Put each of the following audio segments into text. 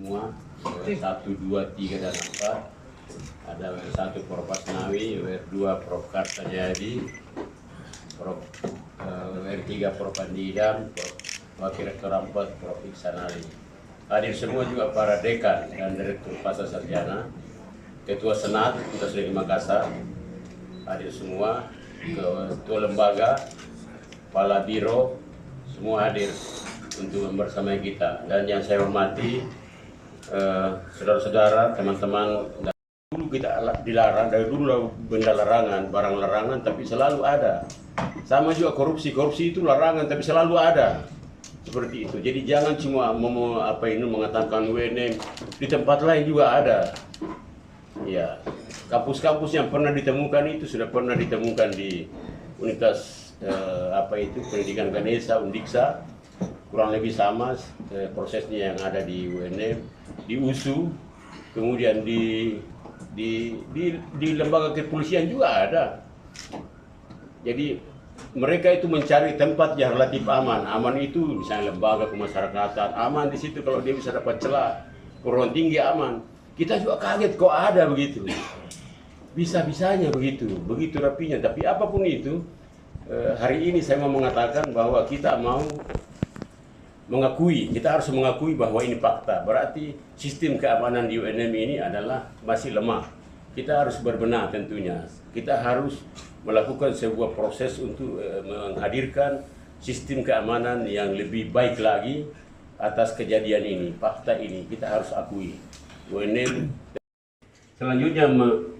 semua, WR1, 2, 3, dan 4. Ada WR1 Prof. Asnawi, WR2 Prof. Kartajadi, WR3 Prof. Andi Idam, Wakil Rektor 4 Prof. Iksan Ali. Hadir semua juga para dekan dan direktur pasca sarjana, Ketua Senat Universitas Makassar, hadir semua, Ketua Lembaga, Kepala Biro, semua hadir untuk bersama kita. Dan yang saya hormati, saudara-saudara, teman-teman, dulu kita dilarang, dari dulu benda larangan, barang larangan, tapi selalu ada. Sama juga korupsi itu larangan, tapi selalu ada. Seperti itu. Jadi jangan cuma mengatakan UNM, di tempat lain juga ada. Ya, kampus-kampus yang pernah ditemukan itu sudah pernah ditemukan di Universitas Pendidikan Ganesha, Undiksa, kurang lebih sama prosesnya yang ada di UNM, di USU, kemudian di lembaga kepolisian juga ada. Jadi mereka itu mencari tempat yang relatif aman. Aman itu misalnya lembaga kemasyarakatan, aman di situ kalau dia bisa dapat celah. Perguruan tinggi aman. Kita juga kaget kok ada begitu. Bisa-bisanya begitu rapinya. Tapi apapun itu, hari ini saya mau mengatakan bahwa kita mau mengakui, kita harus mengakui bahwa ini fakta. Berarti sistem keamanan di UNM ini adalah masih lemah. Kita harus berbenah tentunya. Kita harus melakukan sebuah proses untuk menghadirkan sistem keamanan yang lebih baik lagi atas kejadian ini, fakta ini. Kita harus akui. UNM selanjutnya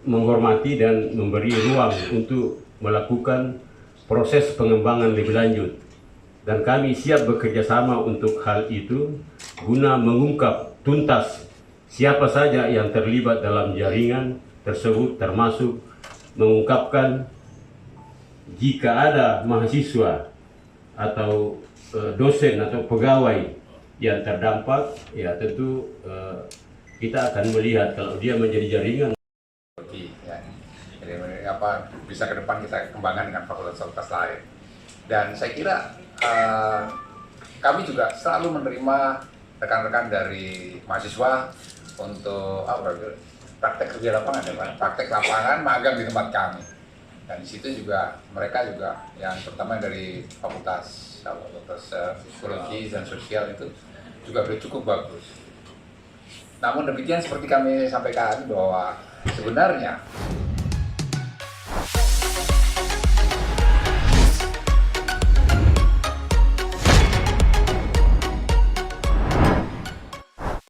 menghormati dan memberi ruang untuk melakukan proses pengembangan lebih lanjut. Dan kami siap bekerja sama untuk hal itu guna mengungkap tuntas siapa saja yang terlibat dalam jaringan tersebut, termasuk mengungkapkan jika ada mahasiswa atau dosen atau pegawai yang terdampak, ya tentu kita akan melihat kalau dia menjadi jaringan. Ya, jadi bisa ke depan kita kembangkan dengan fakultas-fakultas lain. Dan saya kira kami juga selalu menerima rekan-rekan dari mahasiswa untuk praktek kerja lapangan, ya Pak, praktek lapangan magang di tempat kami. Dan di situ juga mereka juga yang terutama dari fakultas psikologi dan sosial itu juga cukup bagus. Namun demikian seperti kami sampaikan bahwa sebenarnya